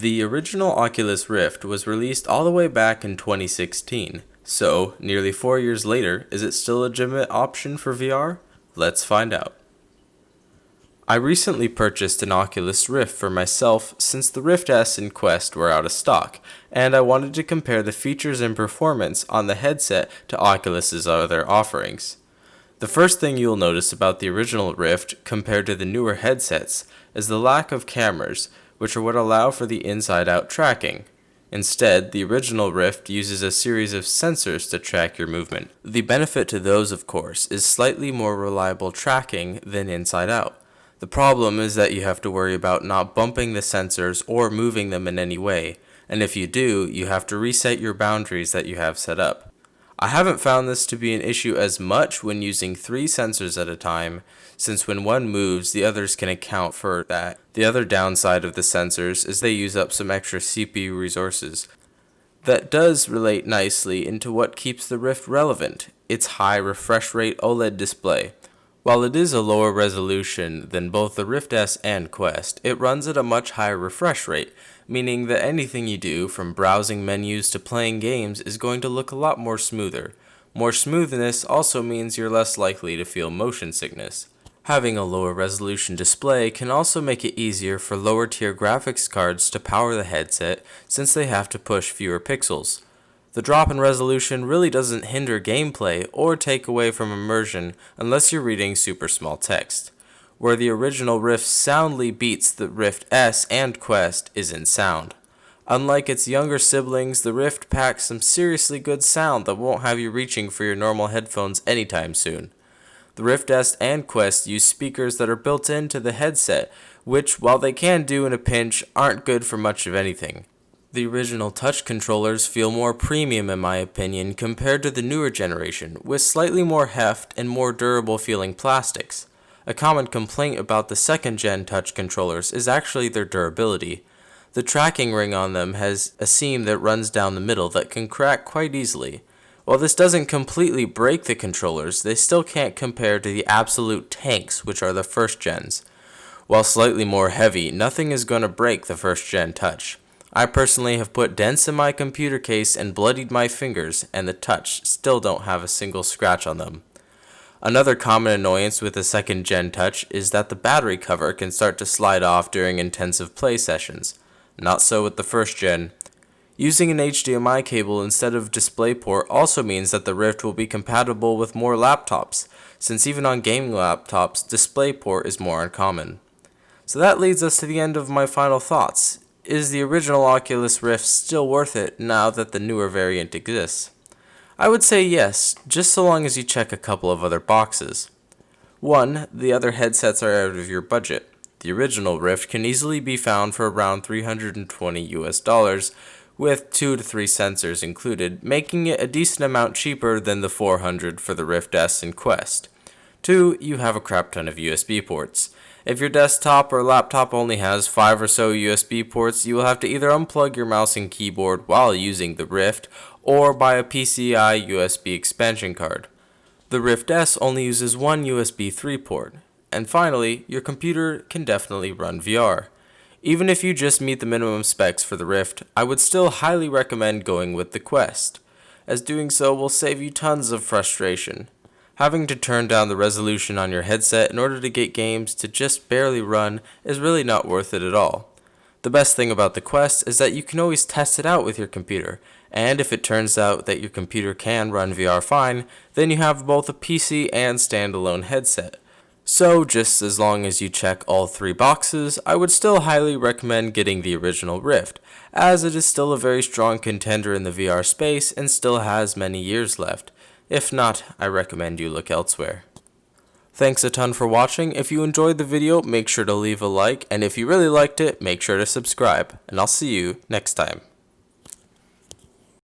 The original Oculus Rift was released all the way back in 2016, so nearly 4 years later, is it still a legitimate option for VR? Let's find out. I recently purchased an Oculus Rift for myself since the Rift S and Quest were out of stock, and I wanted to compare the features and performance on the headset to Oculus's other offerings. The first thing you'll notice about the original Rift compared to the newer headsets is the lack of cameras, which are what allow for the inside-out tracking. Instead, the original Rift uses a series of sensors to track your movement. The benefit to those, of course, is slightly more reliable tracking than inside-out. The problem is that you have to worry about not bumping the sensors or moving them in any way, and if you do, you have to reset your boundaries that you have set up. I haven't found this to be an issue as much when using 3 sensors at a time, since when one moves, the others can account for that. The other downside of the sensors is they use up some extra CPU resources. That does relate nicely into what keeps the Rift relevant, its high refresh rate OLED display. While it is a lower resolution than both the Rift S and Quest, it runs at a much higher refresh rate, meaning that anything you do, from browsing menus to playing games, is going to look a lot more smoother. More smoothness also means you're less likely to feel motion sickness. Having a lower resolution display can also make it easier for lower tier graphics cards to power the headset since they have to push fewer pixels. The drop in resolution really doesn't hinder gameplay or take away from immersion unless you're reading super small text. Where the original Rift soundly beats the Rift S and Quest is in sound. Unlike its younger siblings, the Rift packs some seriously good sound that won't have you reaching for your normal headphones anytime soon. The Rift S and Quest use speakers that are built into the headset, which, while they can do in a pinch, aren't good for much of anything. The original touch controllers feel more premium in my opinion compared to the newer generation, with slightly more heft and more durable feeling plastics. A common complaint about the second gen touch controllers is actually their durability. The tracking ring on them has a seam that runs down the middle that can crack quite easily. While this doesn't completely break the controllers, they still can't compare to the absolute tanks, which are the first gens. While slightly more heavy, nothing is going to break the first gen touch. I personally have put dents in my computer case and bloodied my fingers, and the touch still don't have a single scratch on them. Another common annoyance with the second gen touch is that the battery cover can start to slide off during intensive play sessions. Not so with the first gen. Using an HDMI cable instead of DisplayPort also means that the Rift will be compatible with more laptops, since even on gaming laptops, DisplayPort is more uncommon. So that leads us to the end of my final thoughts. Is the original Oculus Rift still worth it now that the newer variant exists? I would say yes, just so long as you check a couple of other boxes. 1. The other headsets are out of your budget. The original Rift can easily be found for around $320 with 2 to 3 sensors included, making it a decent amount cheaper than the $400 for the Rift S and Quest. 2. You have a crap ton of USB ports. If your desktop or laptop only has 5 or so USB ports, you will have to either unplug your mouse and keyboard while using the Rift, or buy a PCI USB expansion card. The Rift S only uses one USB 3 port. And finally, your computer can definitely run VR. Even if you just meet the minimum specs for the Rift, I would still highly recommend going with the Quest, as doing so will save you tons of frustration. Having to turn down the resolution on your headset in order to get games to just barely run is really not worth it at all. The best thing about the Quest is that you can always test it out with your computer, and if it turns out that your computer can run VR fine, then you have both a PC and standalone headset. So just as long as you check all 3 boxes, I would still highly recommend getting the original Rift, as it is still a very strong contender in the VR space and still has many years left. If not, I recommend you look elsewhere. Thanks a ton for watching. If you enjoyed the video, make sure to leave a like, and if you really liked it, make sure to subscribe, and I'll see you next time.